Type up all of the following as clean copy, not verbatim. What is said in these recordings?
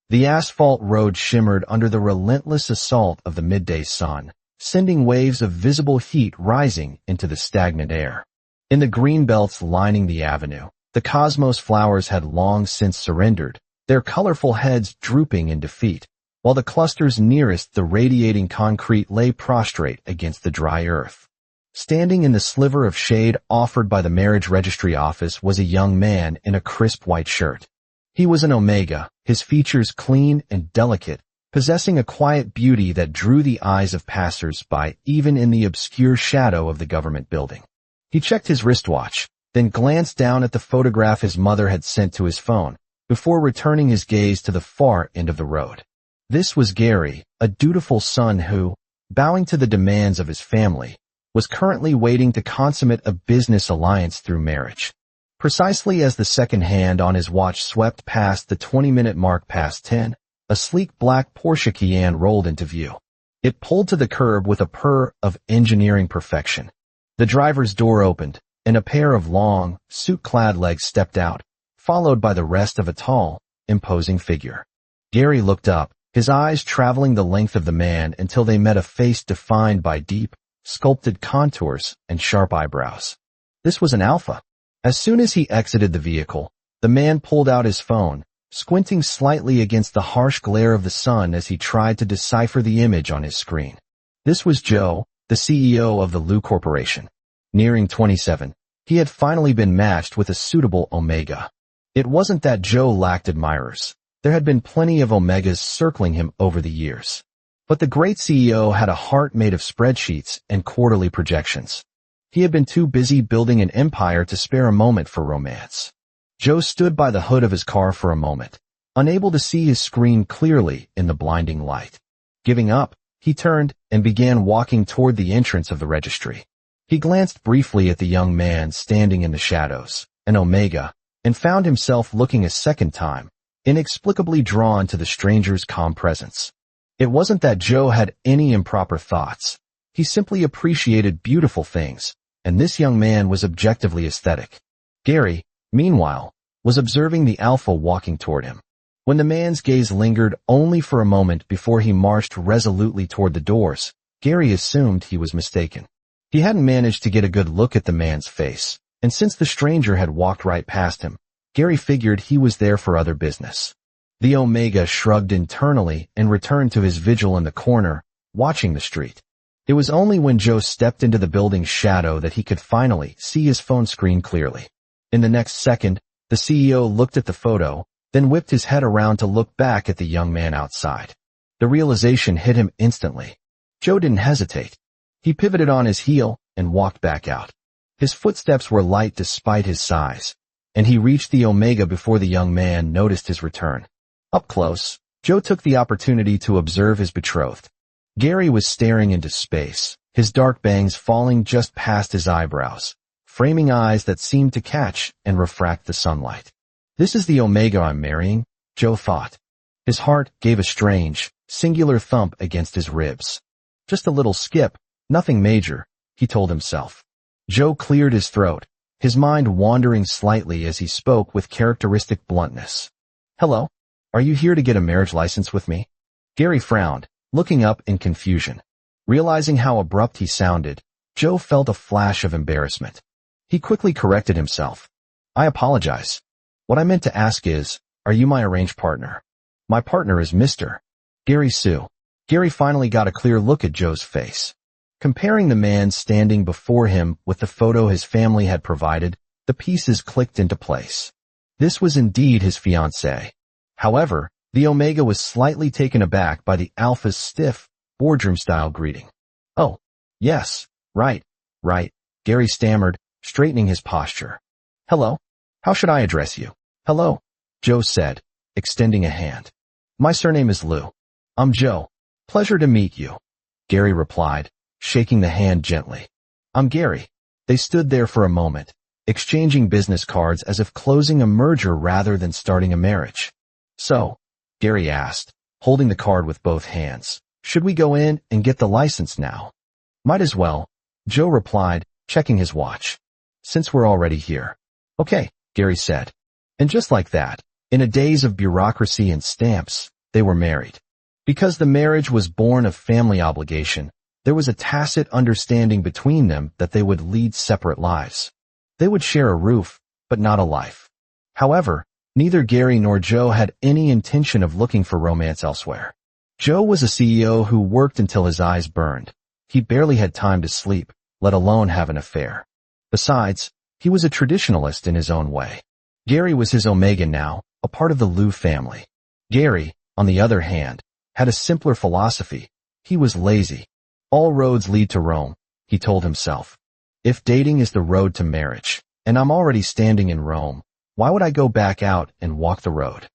The asphalt road shimmered under the relentless assault of the midday sun, sending waves of visible heat rising into the stagnant air. In the green belts lining the avenue, the cosmos flowers had long since surrendered, their colorful heads drooping in defeat, while the clusters nearest the radiating concrete lay prostrate against the dry earth. Standing in the sliver of shade offered by the marriage registry office was a young man in a crisp white shirt. He was an Omega, his features clean and delicate, possessing a quiet beauty that drew the eyes of passers-by even in the obscure shadow of the government building. He checked his wristwatch, then glanced down at the photograph his mother had sent to his phone, before returning his gaze to the far end of the road. This was Gary, a dutiful son who, bowing to the demands of his family, was currently waiting to consummate a business alliance through marriage. Precisely as the second hand on his watch swept past the 20-minute mark past 10, a sleek black Porsche Cayenne rolled into view. It pulled to the curb with a purr of engineering perfection. The driver's door opened, and a pair of long, suit-clad legs stepped out, followed by the rest of a tall, imposing figure. Gary looked up, his eyes traveling the length of the man until they met a face defined by deep, sculpted contours and sharp eyebrows. This was an Alpha. As soon as he exited the vehicle, the man pulled out his phone, squinting slightly against the harsh glare of the sun as he tried to decipher the image on his screen. This was Joe, the CEO of the Lu Corporation. Nearing 27, he had finally been matched with a suitable Omega. It wasn't that Joe lacked admirers. There had been plenty of Omegas circling him over the years. But the great CEO had a heart made of spreadsheets and quarterly projections. He had been too busy building an empire to spare a moment for romance. Joe stood by the hood of his car for a moment, unable to see his screen clearly in the blinding light. Giving up, he turned and began walking toward the entrance of the registry. He glanced briefly at the young man standing in the shadows, an Omega, and found himself looking a second time, inexplicably drawn to the stranger's calm presence. It wasn't that Joe had any improper thoughts. He simply appreciated beautiful things, and this young man was objectively aesthetic. Gary, meanwhile, was observing the Alpha walking toward him. When the man's gaze lingered only for a moment before he marched resolutely toward the doors, Gary assumed he was mistaken. He hadn't managed to get a good look at the man's face, and since the stranger had walked right past him, Gary figured he was there for other business. The Omega shrugged internally and returned to his vigil in the corner, watching the street. It was only when Joe stepped into the building's shadow that he could finally see his phone screen clearly. In the next second, the CEO looked at the photo, then whipped his head around to look back at the young man outside. The realization hit him instantly. Joe didn't hesitate. He pivoted on his heel and walked back out. His footsteps were light despite his size, and he reached the Omega before the young man noticed his return. Up close, Joe took the opportunity to observe his betrothed. Gary was staring into space, his dark bangs falling just past his eyebrows, framing eyes that seemed to catch and refract the sunlight. This is the Omega I'm marrying, Joe thought. His heart gave a strange, singular thump against his ribs. Just a little skip, nothing major, he told himself. Joe cleared his throat, his mind wandering slightly as he spoke with characteristic bluntness. Hello? Are you here to get a marriage license with me? Gary frowned, looking up in confusion. Realizing how abrupt he sounded, Joe felt a flash of embarrassment. He quickly corrected himself. I apologize. What I meant to ask is, are you my arranged partner? My partner is Mr. Gary Sue. Gary finally got a clear look at Joe's face. Comparing the man standing before him with the photo his family had provided, the pieces clicked into place. This was indeed his fiancée. However, the Omega was slightly taken aback by the Alpha's stiff, boardroom-style greeting. Oh, yes, right, Gary stammered, straightening his posture. Hello? How should I address you? Hello, Joe said, extending a hand. My surname is Lu. I'm Joe. Pleasure to meet you, Gary replied, shaking the hand gently. I'm Gary. They stood there for a moment, exchanging business cards as if closing a merger rather than starting a marriage. So, Gary asked, holding the card with both hands, should we go in and get the license now? Might as well, Joe replied, checking his watch. Since we're already here. Okay, Gary said. And just like that, in a daze of bureaucracy and stamps, they were married. Because the marriage was born of family obligation, there was a tacit understanding between them that they would lead separate lives. They would share a roof, but not a life. However, neither Gary nor Joe had any intention of looking for romance elsewhere. Joe was a CEO who worked until his eyes burned. He barely had time to sleep, let alone have an affair. Besides, he was a traditionalist in his own way. Gary was his Omega now, a part of the Liu family. Gary, on the other hand, had a simpler philosophy. He was lazy. All roads lead to Rome, he told himself. If dating is the road to marriage, and I'm already standing in Rome, why would I go back out and walk the road?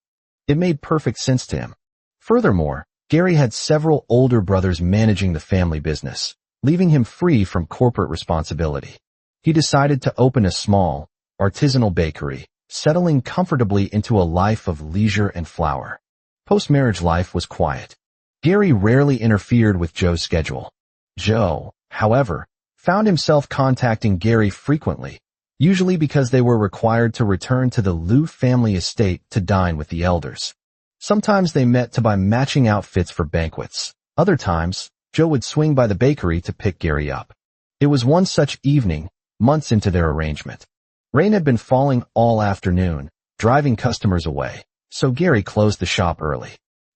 It made perfect sense to him. Furthermore, Gary had several older brothers managing the family business, leaving him free from corporate responsibility. He decided to open a small, artisanal bakery, settling comfortably into a life of leisure and flour. Post-marriage life was quiet. Gary rarely interfered with Joe's schedule. Joe, however, found himself contacting Gary frequently, usually because they were required to return to the Liu family estate to dine with the elders. Sometimes they met to buy matching outfits for banquets. Other times, Joe would swing by the bakery to pick Gary up. It was one such evening, months into their arrangement. Rain had been falling all afternoon, driving customers away, so Gary closed the shop early.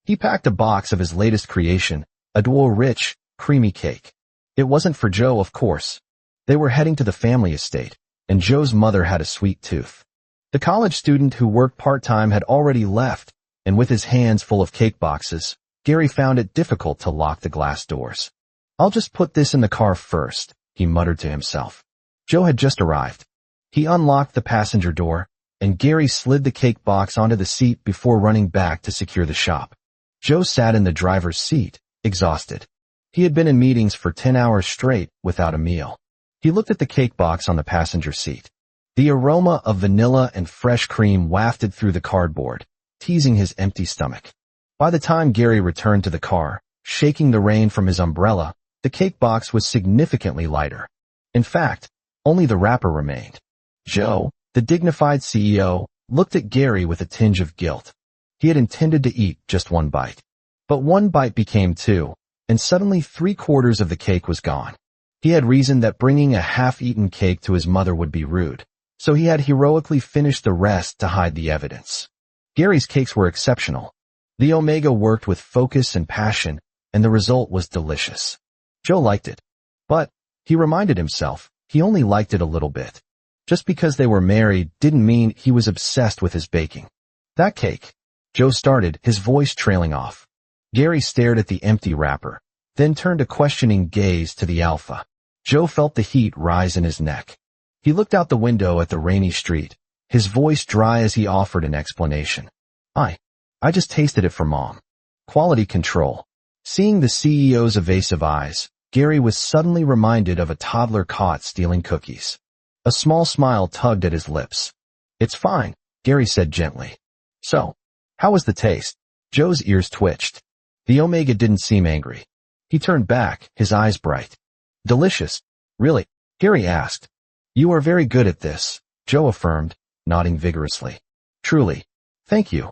He packed a box of his latest creation, a duo rich, creamy cake. It wasn't for Joe, of course. They were heading to the family estate, and Joe's mother had a sweet tooth. The college student who worked part-time had already left, and with his hands full of cake boxes, Gary found it difficult to lock the glass doors. I'll just put this in the car first, he muttered to himself. Joe had just arrived. He unlocked the passenger door, and Gary slid the cake box onto the seat before running back to secure the shop. Joe sat in the driver's seat, exhausted. He had been in meetings for 10 hours straight without a meal. He looked at the cake box on the passenger seat. The aroma of vanilla and fresh cream wafted through the cardboard, teasing his empty stomach. By the time Gary returned to the car, shaking the rain from his umbrella, the cake box was significantly lighter. In fact, only the wrapper remained. Joe, the dignified CEO, looked at Gary with a tinge of guilt. He had intended to eat just one bite. But one bite became two, and suddenly 3/4 of the cake was gone. He had reasoned that bringing a half-eaten cake to his mother would be rude, so he had heroically finished the rest to hide the evidence. Gary's cakes were exceptional. The Omega worked with focus and passion, and the result was delicious. Joe liked it. But, he reminded himself, he only liked it a little bit. Just because they were married didn't mean he was obsessed with his baking. That cake, Joe started, his voice trailing off. Gary stared at the empty wrapper, then turned a questioning gaze to the Alpha. Joe felt the heat rise in his neck. He looked out the window at the rainy street, his voice dry as he offered an explanation. I just tasted it for Mom. Quality control. Seeing the CEO's evasive eyes, Gary was suddenly reminded of a toddler caught stealing cookies. A small smile tugged at his lips. It's fine, Gary said gently. So, how was the taste? Joe's ears twitched. The Omega didn't seem angry. He turned back, his eyes bright. Delicious. Really? Gary asked. You are very good at this, Joe affirmed, nodding vigorously. Truly. Thank you,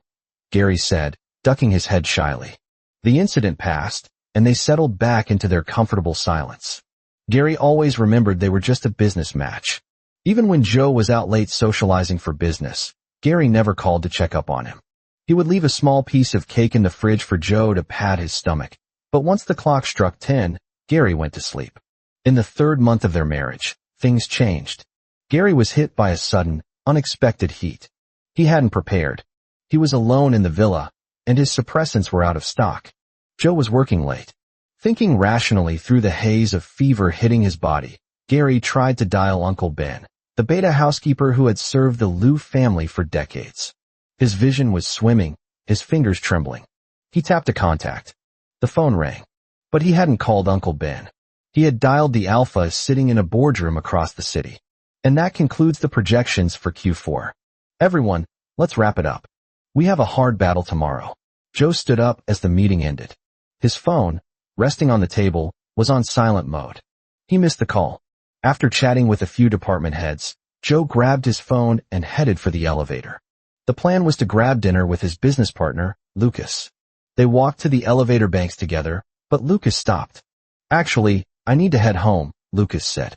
Gary said, ducking his head shyly. The incident passed, and they settled back into their comfortable silence. Gary always remembered they were just a business match. Even when Joe was out late socializing for business, Gary never called to check up on him. He would leave a small piece of cake in the fridge for Joe to pad his stomach, but once the clock struck 10, Gary went to sleep. In the 3rd month of their marriage, things changed. Gary was hit by a sudden, unexpected heat. He hadn't prepared. He was alone in the villa, and his suppressants were out of stock. Joe was working late. Thinking rationally through the haze of fever hitting his body, Gary tried to dial Uncle Ben, the beta housekeeper who had served the Liu family for decades. His vision was swimming, his fingers trembling. He tapped a contact. The phone rang. But he hadn't called Uncle Ben. He had dialed the Alpha sitting in a boardroom across the city. And that concludes the projections for Q4. Everyone, let's wrap it up. We have a hard battle tomorrow. Joe stood up as the meeting ended. His phone, resting on the table, was on silent mode. He missed the call. After chatting with a few department heads, Joe grabbed his phone and headed for the elevator. The plan was to grab dinner with his business partner, Lucas. They walked to the elevator banks together, but Lucas stopped. Actually, I need to head home, Lucas said.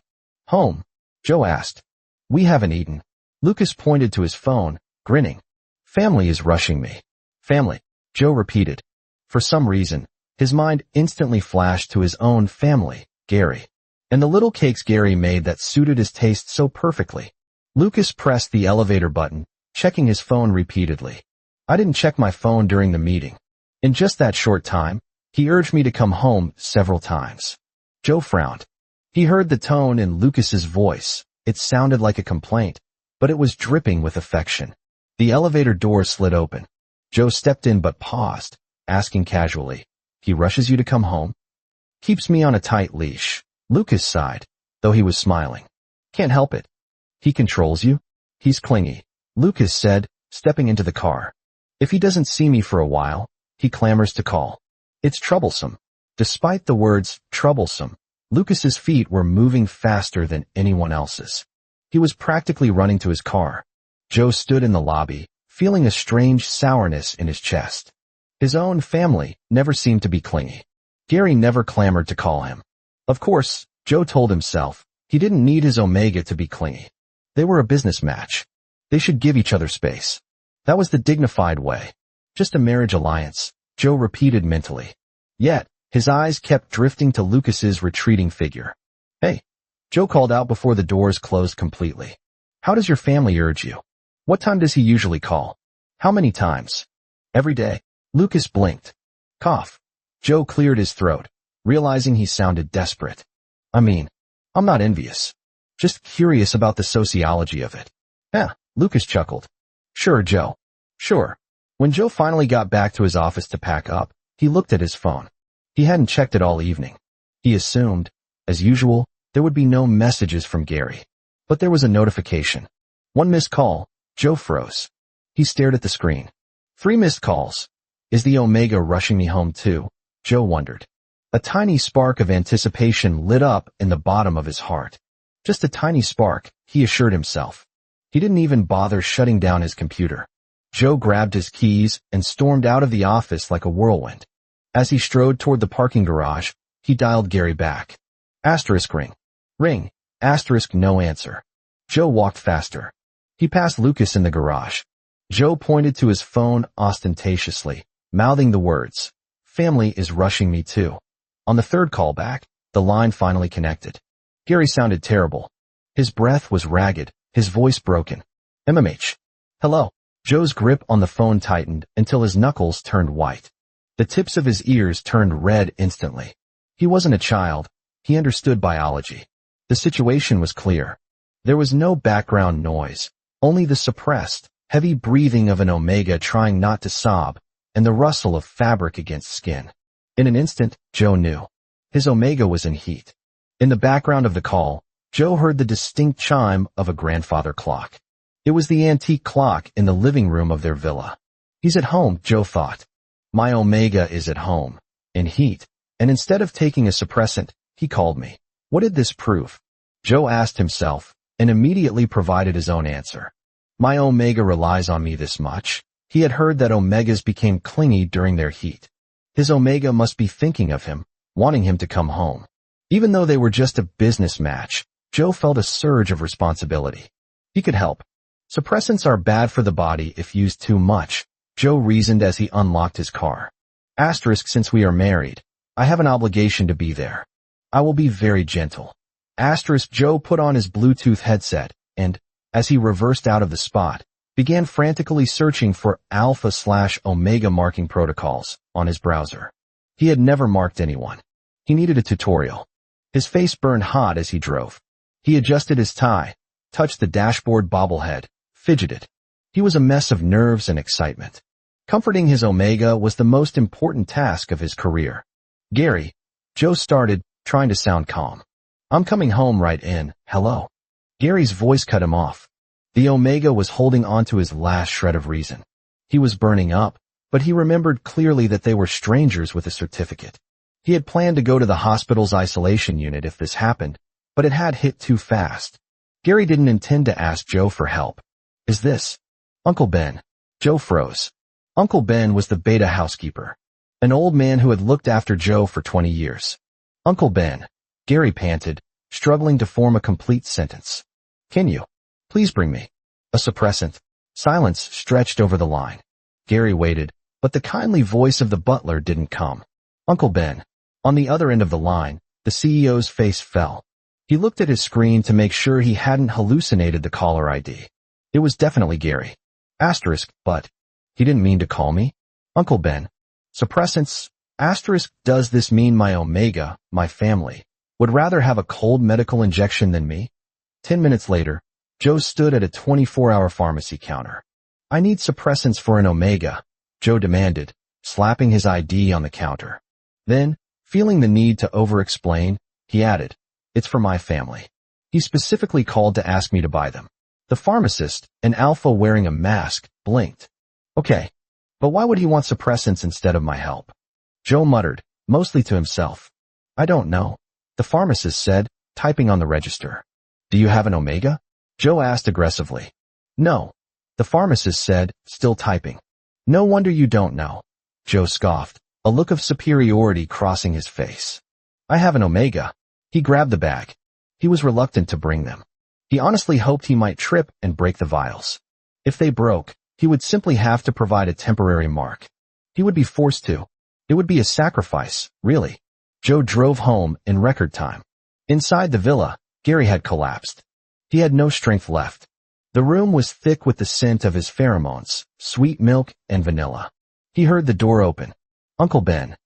Home? Joe asked. We haven't eaten. Lucas pointed to his phone, grinning. Family is rushing me. Family, Joe repeated. For some reason, his mind instantly flashed to his own family, Gary, and the little cakes Gary made that suited his taste so perfectly. Lucas pressed the elevator button, checking his phone repeatedly. I didn't check my phone during the meeting. In just that short time, he urged me to come home several times. Joe frowned. He heard the tone in Lucas's voice. It sounded like a complaint, but it was dripping with affection. The elevator door slid open. Joe stepped in but paused, asking casually, He rushes you to come home? Keeps me on a tight leash. Lucas sighed, though he was smiling. Can't help it. He controls you? He's clingy, Lucas said, stepping into the car. If he doesn't see me for a while, he clamors to call. It's troublesome. Despite the words troublesome, Lucas's feet were moving faster than anyone else's. He was practically running to his car. Joe stood in the lobby, feeling a strange sourness in his chest. His own family never seemed to be clingy. Gary never clamored to call him. Of course, Joe told himself, he didn't need his Omega to be clingy. They were a business match. They should give each other space. That was the dignified way. Just a marriage alliance, Joe repeated mentally. Yet, his eyes kept drifting to Lucas's retreating figure. Hey, Joe called out before the doors closed completely. How does your family urge you? What time does he usually call? How many times? Every day. Lucas blinked. Cough. Joe cleared his throat, realizing he sounded desperate. I mean, I'm not envious. Just curious about the sociology of it. Lucas chuckled. Sure, Joe. Sure. When Joe finally got back to his office to pack up, he looked at his phone. He hadn't checked it all evening. He assumed, as usual, there would be no messages from Gary. But there was a notification. One missed call. Joe froze. He stared at the screen. 3 missed calls. Is the Omega rushing me home too? Joe wondered. A tiny spark of anticipation lit up in the bottom of his heart. Just a tiny spark, he assured himself. He didn't even bother shutting down his computer. Joe grabbed his keys and stormed out of the office like a whirlwind. As he strode toward the parking garage, he dialed Gary back. Asterisk ring. Ring. Asterisk no answer. Joe walked faster. He passed Lucas in the garage. Joe pointed to his phone ostentatiously, mouthing the words, Family is rushing me too. On the third call back, the line finally connected. Gary sounded terrible. His breath was ragged, his voice broken. MMH. Hello. Joe's grip on the phone tightened until his knuckles turned white. The tips of his ears turned red instantly. He wasn't a child. He understood biology. The situation was clear. There was no background noise, only the suppressed, heavy breathing of an Omega trying not to sob, and the rustle of fabric against skin. In an instant, Joe knew. His Omega was in heat. In the background of the call, Joe heard the distinct chime of a grandfather clock. It was the antique clock in the living room of their villa. He's at home, Joe thought. My Omega is at home, in heat, and instead of taking a suppressant, he called me. What did this prove? Joe asked himself, and immediately provided his own answer. My Omega relies on me this much. He had heard that Omegas became clingy during their heat. His Omega must be thinking of him, wanting him to come home. Even though they were just a business match, Joe felt a surge of responsibility. He could help. Suppressants are bad for the body if used too much, Joe reasoned as he unlocked his car. Asterisk since we are married, I have an obligation to be there. I will be very gentle. Asterisk Joe put on his Bluetooth headset and, as he reversed out of the spot, began frantically searching for Alpha/Omega marking protocols on his browser. He had never marked anyone. He needed a tutorial. His face burned hot as he drove. He adjusted his tie, touched the dashboard bobblehead, fidgeted. He was a mess of nerves and excitement. Comforting his Omega was the most important task of his career. Gary, Joe started, trying to sound calm. I'm coming home right in, hello. Gary's voice cut him off. The Omega was holding on to his last shred of reason. He was burning up, but he remembered clearly that they were strangers with a certificate. He had planned to go to the hospital's isolation unit if this happened, but it had hit too fast. Gary didn't intend to ask Joe for help. Is this Uncle Ben? Joe froze. Uncle Ben was the beta housekeeper. an old man who had looked after Joe for 20 years. Uncle Ben, Gary panted, struggling to form a complete sentence. Can you please bring me a suppressant? Silence stretched over the line. Gary waited, but the kindly voice of the butler didn't come. Uncle Ben. On the other end of the line, the CEO's face fell. He looked at his screen to make sure he hadn't hallucinated the caller ID. It was definitely Gary. Asterisk, but he didn't mean to call me. Uncle Ben. Suppressants. Asterisk, does this mean my Omega, my family, would rather have a cold medical injection than me? 10 minutes later, Joe stood at a 24-hour pharmacy counter. I need suppressants for an Omega, Joe demanded, slapping his ID on the counter. Then, feeling the need to over-explain, he added, it's for my family. He specifically called to ask me to buy them. The pharmacist, an alpha wearing a mask, blinked. Okay, but why would he want suppressants instead of my help? Joe muttered, mostly to himself. I don't know, the pharmacist said, typing on the register. Do you have an Omega? Joe asked aggressively. No, the pharmacist said, still typing. No wonder you don't know. Joe scoffed, a look of superiority crossing his face. I have an Omega. He grabbed the bag. He was reluctant to bring them. He honestly hoped he might trip and break the vials. If they broke, he would simply have to provide a temporary mark. He would be forced to. It would be a sacrifice, really. Joe drove home in record time. Inside the villa, Gary had collapsed. He had no strength left. The room was thick with the scent of his pheromones, sweet milk and vanilla. He heard the door open. Uncle Ben.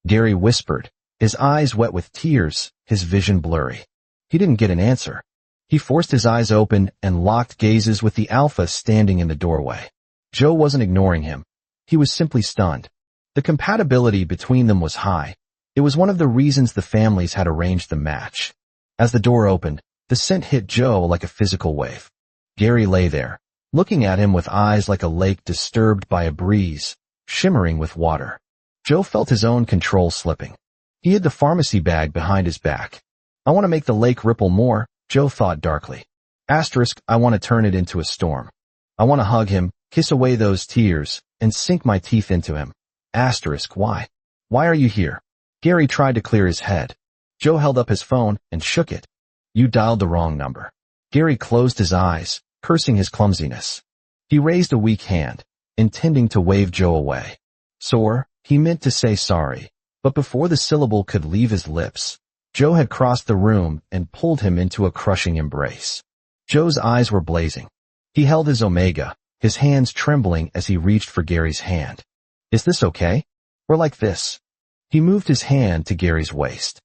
Gary whispered, his eyes wet with tears, his vision blurry. He didn't get an answer. He forced his eyes open and locked gazes with the alpha standing in the doorway. Joe wasn't ignoring him. He was simply stunned. The compatibility between them was high. It was one of the reasons the families had arranged the match. As the door opened, the scent hit Joe like a physical wave. Gary lay there, looking at him with eyes like a lake disturbed by a breeze, shimmering with water. Joe felt his own control slipping. He hid the pharmacy bag behind his back. I want to make the lake ripple more, Joe thought darkly. Asterisk, I want to turn it into a storm. I want to hug him, kiss away those tears, and sink my teeth into him. Asterisk, why? Why are you here? Gary tried to clear his head. Joe held up his phone and shook it. You dialed the wrong number. Gary closed his eyes, cursing his clumsiness. He raised a weak hand, intending to wave Joe away. Sore, he meant to say sorry, but before the syllable could leave his lips, Joe had crossed the room and pulled him into a crushing embrace. Joe's eyes were blazing. He held his Omega, his hands trembling as he reached for Gary's hand. Is this okay? Or like this? He moved his hand to Gary's waist.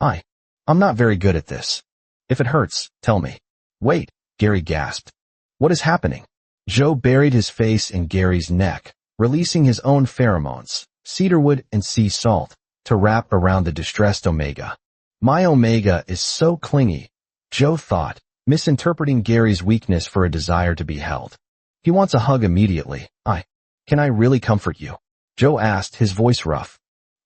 I'm not very good at this. If it hurts, tell me. Wait, Gary gasped. What is happening? Joe buried his face in Gary's neck, releasing his own pheromones, cedarwood and sea salt, to wrap around the distressed Omega. My Omega is so clingy, Joe thought, misinterpreting Gary's weakness for a desire to be held. He wants a hug immediately. Can I really comfort you? Joe asked, his voice rough.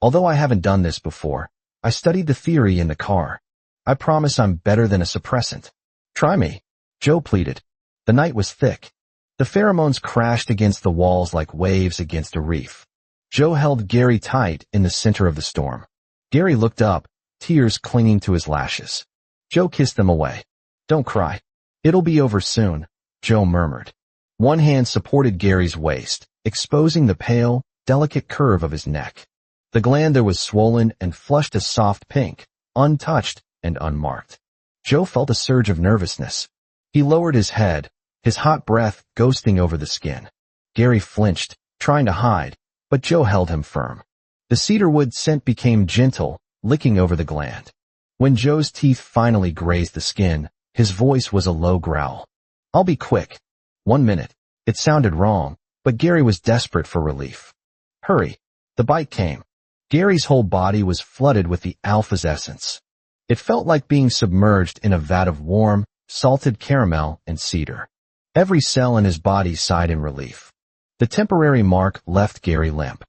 Although I haven't done this before, I studied the theory in the car. I promise I'm better than a suppressant. Try me, Joe pleaded. The night was thick. The pheromones crashed against the walls like waves against a reef. Joe held Gary tight in the center of the storm. Gary looked up, tears clinging to his lashes. Joe kissed them away. Don't cry. It'll be over soon, Joe murmured. One hand supported Gary's waist, exposing the pale, delicate curve of his neck. The gland there was swollen and flushed a soft pink, untouched and unmarked. Joe felt a surge of nervousness. He lowered his head, his hot breath ghosting over the skin. Gary flinched, trying to hide, but Joe held him firm. The cedarwood scent became gentle, licking over the gland. When Joe's teeth finally grazed the skin, his voice was a low growl. I'll be quick. 1 minute. It sounded wrong, but Gary was desperate for relief. Hurry. The bite came. Gary's whole body was flooded with the alpha's essence. It felt like being submerged in a vat of warm, salted caramel and cedar. Every cell in his body sighed in relief. The temporary mark left Gary limp.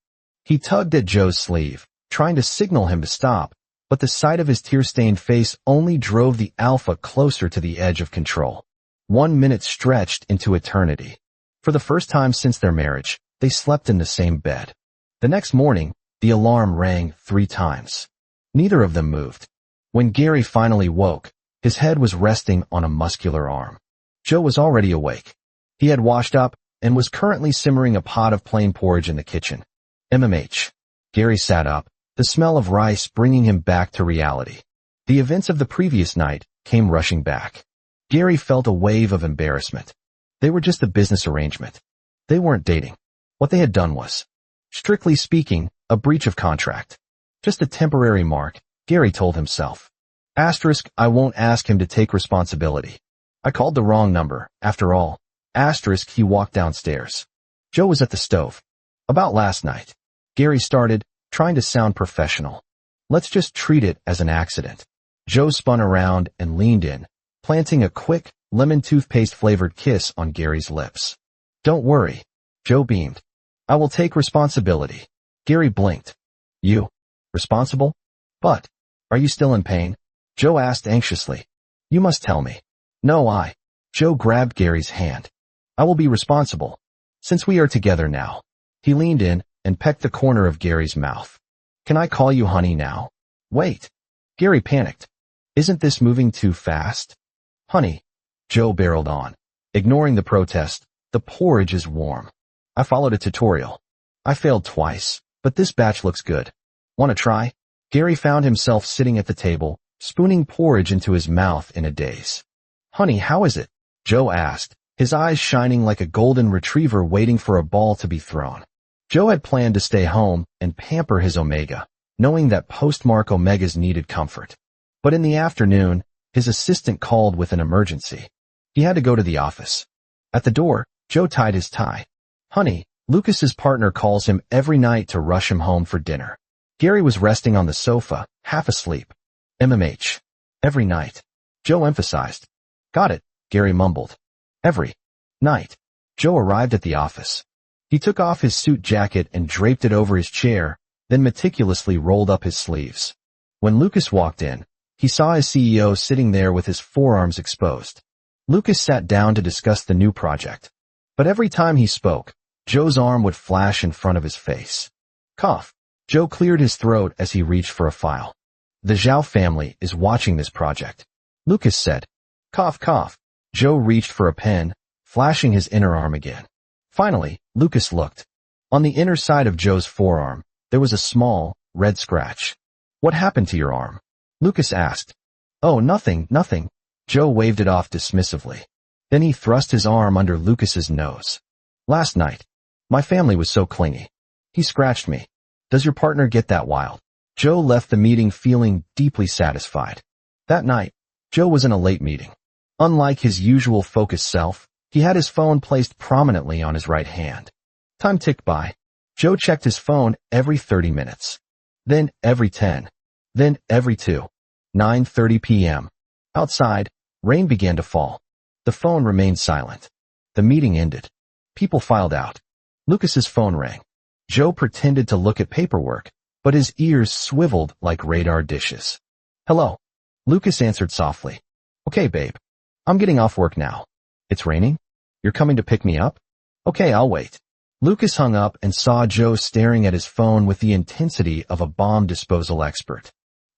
He tugged at Joe's sleeve, trying to signal him to stop, but the sight of his tear-stained face only drove the alpha closer to the edge of control. 1 minute stretched into eternity. For the first time since their marriage, they slept in the same bed. The next morning, The alarm rang 3 times. Neither of them moved. When Gary finally woke, his head was resting on a muscular arm. Joe was already awake. He had washed up and was currently simmering a pot of plain porridge in the kitchen. MMH. Gary sat up, the smell of rice bringing him back to reality. The events of the previous night came rushing back. Gary felt a wave of embarrassment. They were just a business arrangement. They weren't dating. What they had done was, strictly speaking, a breach of contract. Just a temporary mark, Gary told himself. Asterisk, I won't ask him to take responsibility. I called the wrong number, after all. Asterisk, he walked downstairs. Joe was at the stove. About last night. Gary started, trying to sound professional. Let's just treat it as an accident. Joe spun around and leaned in, planting a quick, lemon toothpaste-flavored kiss on Gary's lips. Don't worry. Joe beamed. I will take responsibility. Gary blinked. You? Responsible? But, are you still in pain? Joe asked anxiously. You must tell me. No, I. Joe grabbed Gary's hand. I will be responsible. Since we are together now. He leaned in and pecked the corner of Gary's mouth. Can I call you honey now? Wait. Gary panicked. Isn't this moving too fast? Honey. Joe barreled on. Ignoring the protest, the porridge is warm. I followed a tutorial. I failed twice, but this batch looks good. Want to try? Gary found himself sitting at the table, spooning porridge into his mouth in a daze. Honey, how is it? Joe asked, his eyes shining like a golden retriever waiting for a ball to be thrown. Joe had planned to stay home and pamper his Omega, knowing that postmark Omegas needed comfort. But in the afternoon, his assistant called with an emergency. He had to go to the office. At the door, Joe tied his tie. Honey, Lucas's partner calls him every night to rush him home for dinner. Gary was resting on the sofa, half asleep. MMH. Every night. Joe emphasized. Got it, Gary mumbled. Every night. Joe arrived at the office. He took off his suit jacket and draped it over his chair, then meticulously rolled up his sleeves. When Lucas walked in, he saw his CEO sitting there with his forearms exposed. Lucas sat down to discuss the new project. But every time he spoke, Joe's arm would flash in front of his face. Cough. Joe cleared his throat as he reached for a file. The Zhao family is watching this project. Lucas said. Cough, cough. Joe reached for a pen, flashing his inner arm again. Finally, Lucas looked. On the inner side of Joe's forearm, there was a small, red scratch. What happened to your arm? Lucas asked. Oh, nothing, nothing. Joe waved it off dismissively. Then he thrust his arm under Lucas's nose. Last night. My family was so clingy. He scratched me. Does your partner get that wild? Joe left the meeting feeling deeply satisfied. That night, Joe was in a late meeting. Unlike his usual focused self, he had his phone placed prominently on his right hand. Time ticked by. Joe checked his phone every 30 minutes. Then every 10. Then every 2. 9:30 p.m. Outside, rain began to fall. The phone remained silent. The meeting ended. People filed out. Lucas's phone rang. Joe pretended to look at paperwork, but his ears swiveled like radar dishes. Hello. Lucas answered softly. Okay, babe. I'm getting off work now. It's raining? You're coming to pick me up? Okay, I'll wait. Lucas hung up and saw Joe staring at his phone with the intensity of a bomb disposal expert.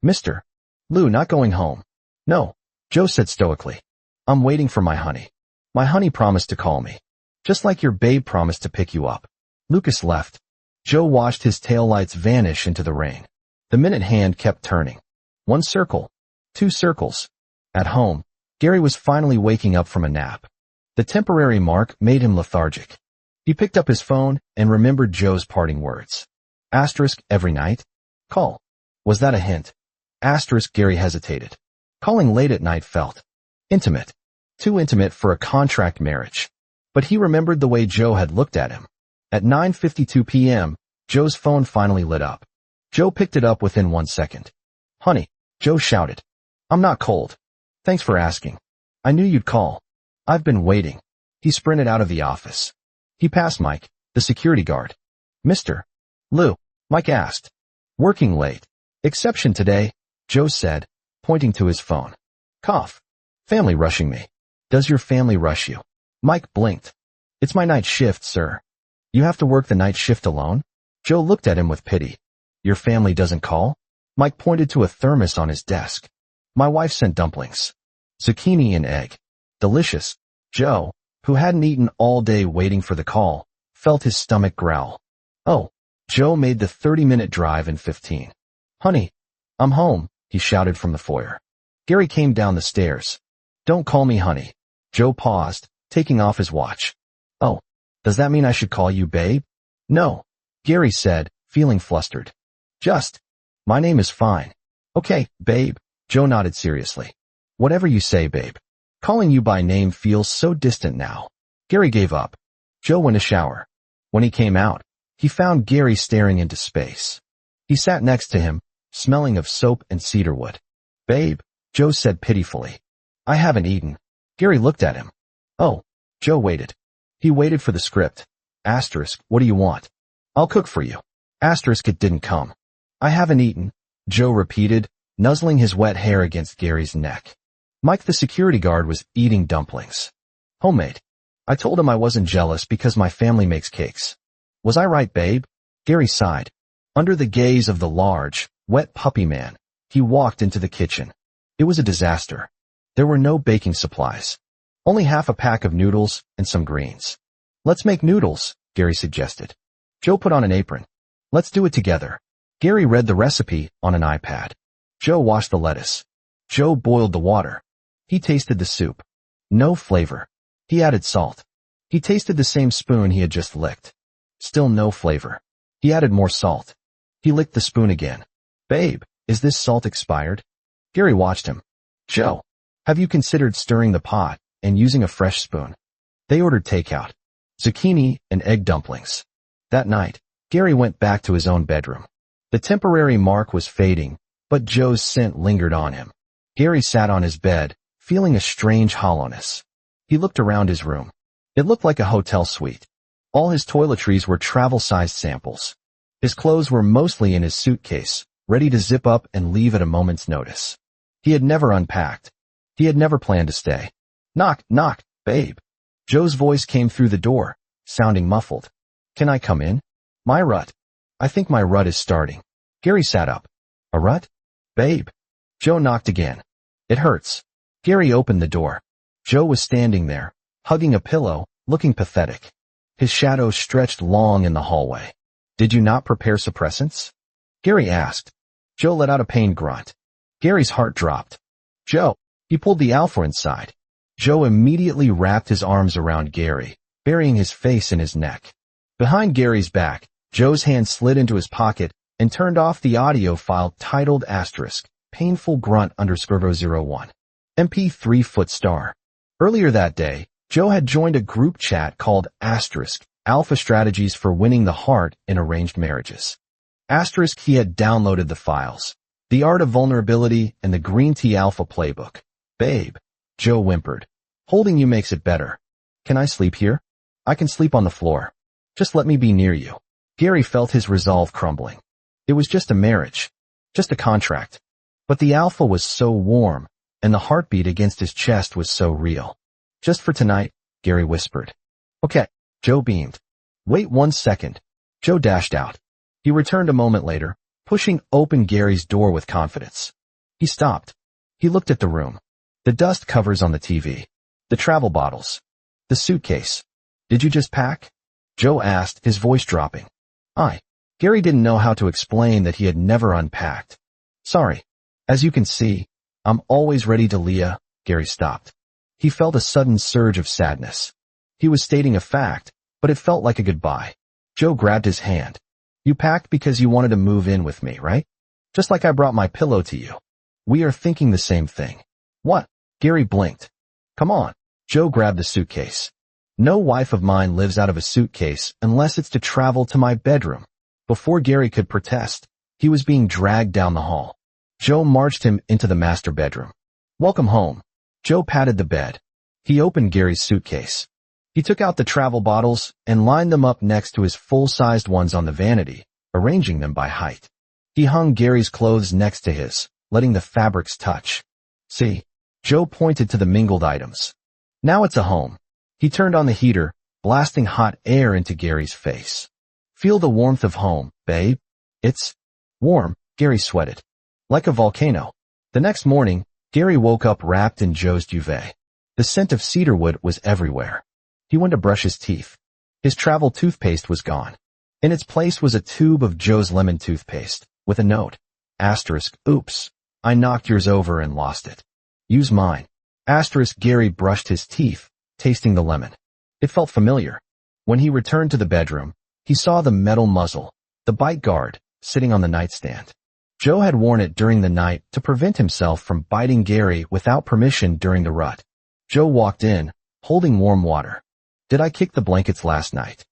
Mr. Lou, not going home. No, Joe said stoically. I'm waiting for my honey. My honey promised to call me. Just like your babe promised to pick you up. Lucas left. Joe watched his taillights vanish into the rain. The minute hand kept turning. 1 circle. 2 circles. At home, Gary was finally waking up from a nap. The temporary mark made him lethargic. He picked up his phone and remembered Joe's parting words. Asterisk every night? Call. Was that a hint? Asterisk Gary hesitated. Calling late at night felt intimate. Too intimate for a contract marriage. But he remembered the way Joe had looked at him. At 9:52 p.m., Joe's phone finally lit up. Joe picked it up within 1 second. Honey, Joe shouted. I'm not cold. Thanks for asking. I knew you'd call. I've been waiting. He sprinted out of the office. He passed Mike, the security guard. Mr. Lou, Mike asked. Working late. Exception today, Joe said, pointing to his phone. Cough. Family rushing me. Does your family rush you? Mike blinked. It's my night shift, sir. You have to work the night shift alone? Joe looked at him with pity. Your family doesn't call? Mike pointed to a thermos on his desk. My wife sent dumplings. Zucchini and egg. Delicious. Joe, who hadn't eaten all day waiting for the call, felt his stomach growl. Oh, Joe made the 30-minute drive in 15. Honey, I'm home, he shouted from the foyer. Gary came down the stairs. Don't call me honey. Joe paused, taking off his watch. Oh, does that mean I should call you babe? No, Gary said, feeling flustered. My name is fine. Okay, babe. Joe nodded seriously. Whatever you say, babe. Calling you by name feels so distant now. Gary gave up. Joe went to shower. When he came out, he found Gary staring into space. He sat next to him, smelling of soap and cedarwood. Babe, Joe said pitifully. I haven't eaten. Gary looked at him. Oh, Joe waited. He waited for the script. Asterisk, what do you want? I'll cook for you. Asterisk, it didn't come. I haven't eaten, Joe repeated, nuzzling his wet hair against Gary's neck. Mike the security guard was eating dumplings. Homemade. I told him I wasn't jealous because my family makes cakes. Was I right, babe? Gary sighed. Under the gaze of the large, wet puppy man, he walked into the kitchen. It was a disaster. There were no baking supplies. Only half a pack of noodles and some greens. Let's make noodles, Gary suggested. Joe put on an apron. Let's do it together. Gary read the recipe on an iPad. Joe washed the lettuce. Joe boiled the water. He tasted the soup. No flavor. He added salt. He tasted the same spoon he had just licked. Still no flavor. He added more salt. He licked the spoon again. Babe, is this salt expired? Gary watched him. Joe, have you considered stirring the pot and using a fresh spoon? They ordered takeout. Zucchini and egg dumplings. That night, Gary went back to his own bedroom. The temporary mark was fading, but Joe's scent lingered on him. Gary sat on his bed, feeling a strange hollowness. He looked around his room. It looked like a hotel suite. All his toiletries were travel-sized samples. His clothes were mostly in his suitcase, ready to zip up and leave at a moment's notice. He had never unpacked. He had never planned to stay. Knock, knock, babe. Joe's voice came through the door, sounding muffled. Can I come in? My rut. I think my rut is starting. Gary sat up. A rut? Babe. Joe knocked again. It hurts. Gary opened the door. Joe was standing there, hugging a pillow, looking pathetic. His shadow stretched long in the hallway. Did you not prepare suppressants? Gary asked. Joe let out a pained grunt. Gary's heart dropped. Joe. He pulled the alpha inside. Joe immediately wrapped his arms around Gary, burying his face in his neck. Behind Gary's back, Joe's hand slid into his pocket and turned off the audio file titled asterisk, painful grunt _001. MP3 foot star. Earlier that day, Joe had joined a group chat called asterisk, Alpha Strategies for Winning the Heart in Arranged Marriages. Asterisk, he had downloaded the files, The Art of Vulnerability and the Green Tea Alpha Playbook. Babe, Joe whimpered. Holding you makes it better. Can I sleep here? I can sleep on the floor. Just let me be near you. Gary felt his resolve crumbling. It was just a marriage. Just a contract. But the alpha was so warm, and the heartbeat against his chest was so real. Just for tonight, Gary whispered. Okay, Joe beamed. Wait 1 second. Joe dashed out. He returned a moment later, pushing open Gary's door with confidence. He stopped. He looked at the room. The dust covers on the TV. The travel bottles. The suitcase. Did you just pack? Joe asked, his voice dropping. Gary didn't know how to explain that he had never unpacked. Sorry. As you can see, I'm always ready to Leah. Gary stopped. He felt a sudden surge of sadness. He was stating a fact, but it felt like a goodbye. Joe grabbed his hand. You packed because you wanted to move in with me, right? Just like I brought my pillow to you. We are thinking the same thing. What? Gary blinked. Come on. Joe grabbed the suitcase. No wife of mine lives out of a suitcase unless it's to travel to my bedroom. Before Gary could protest, he was being dragged down the hall. Joe marched him into the master bedroom. Welcome home. Joe patted the bed. He opened Gary's suitcase. He took out the travel bottles and lined them up next to his full-sized ones on the vanity, arranging them by height. He hung Gary's clothes next to his, letting the fabrics touch. See? Joe pointed to the mingled items. Now it's a home. He turned on the heater, blasting hot air into Gary's face. Feel the warmth of home, babe. It's Warm, Gary sweated. Like a volcano. The next morning, Gary woke up wrapped in Joe's duvet. The scent of cedarwood was everywhere. He went to brush his teeth. His travel toothpaste was gone. In its place was a tube of Joe's lemon toothpaste, with a note. Asterisk, oops. I knocked yours over and lost it. Use mine. Asterisk, Gary brushed his teeth, tasting the lemon. It felt familiar. When he returned to the bedroom, he saw the metal muzzle, the bite guard, sitting on the nightstand. Joe had worn it during the night to prevent himself from biting Gary without permission during the rut. Joe walked in, holding warm water. Did I kick the blankets last night?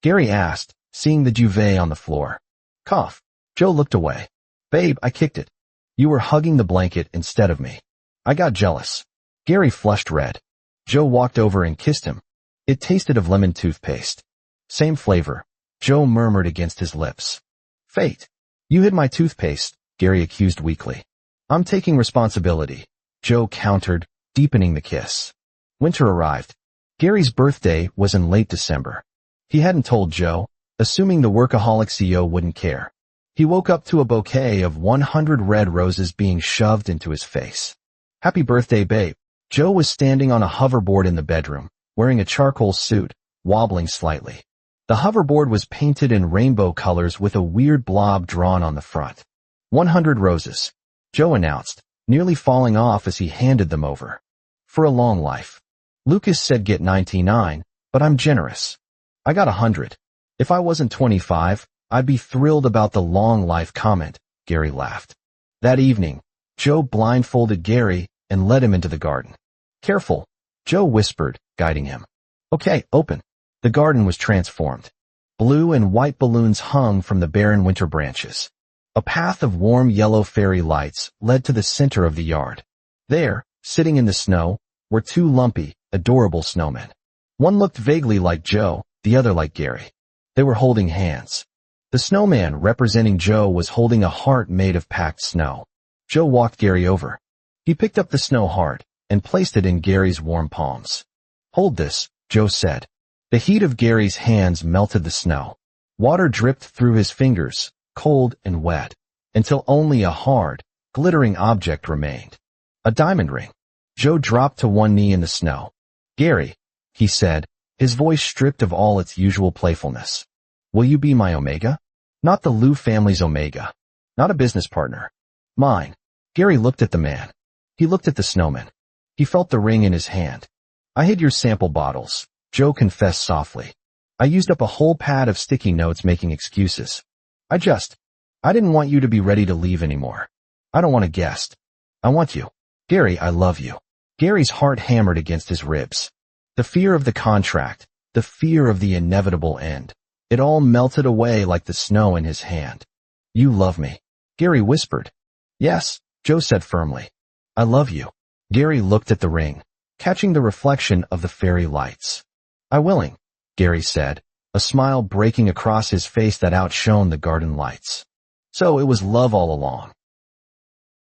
Gary asked, seeing the duvet on the floor. Cough. Joe looked away. Babe, I kicked it. You were hugging the blanket instead of me. I got jealous. Gary flushed red. Joe walked over and kissed him. It tasted of lemon toothpaste. Same flavor. Joe murmured against his lips. Fate. You hid my toothpaste, Gary accused weakly. I'm taking responsibility, Joe countered, deepening the kiss. Winter arrived. Gary's birthday was in late December. He hadn't told Joe, assuming the workaholic CEO wouldn't care. He woke up to a bouquet of 100 red roses being shoved into his face. Happy birthday, babe. Joe was standing on a hoverboard in the bedroom, wearing a charcoal suit, wobbling slightly. The hoverboard was painted in rainbow colors with a weird blob drawn on the front. 100 roses, Joe announced, nearly falling off as he handed them over. For a long life. Lucas said get 99, but I'm generous. I got 100. If I wasn't 25, I'd be thrilled about the long life comment, Gary laughed. That evening, Joe blindfolded Gary and led him into the garden. Careful, Joe whispered, guiding him. Okay, open. The garden was transformed. Blue and white balloons hung from the barren winter branches. A path of warm yellow fairy lights led to the center of the yard. There, sitting in the snow, were two lumpy, adorable snowmen. One looked vaguely like Joe, the other like Gary. They were holding hands. The snowman representing Joe was holding a heart made of packed snow. Joe walked Gary over. He picked up the snow heart and placed it in Gary's warm palms. Hold this, Joe said. The heat of Gary's hands melted the snow. Water dripped through his fingers, cold and wet, until only a hard, glittering object remained. A diamond ring. Joe dropped to one knee in the snow. Gary, he said, his voice stripped of all its usual playfulness. Will you be my Omega? Not the Liu family's Omega. Not a business partner. Mine. Gary looked at the man. He looked at the snowman. He felt the ring in his hand. I hid your sample bottles, Joe confessed softly. I used up a whole pad of sticky notes making excuses. I didn't want you to be ready to leave anymore. I don't want a guest. I want you. Gary, I love you. Gary's heart hammered against his ribs. The fear of the contract, the fear of the inevitable end. It all melted away like the snow in his hand. You love me, Gary whispered. Yes, Joe said firmly. I love you. Gary looked at the ring, catching the reflection of the fairy lights. I willing, Gary said, a smile breaking across his face that outshone the garden lights. So it was love all along.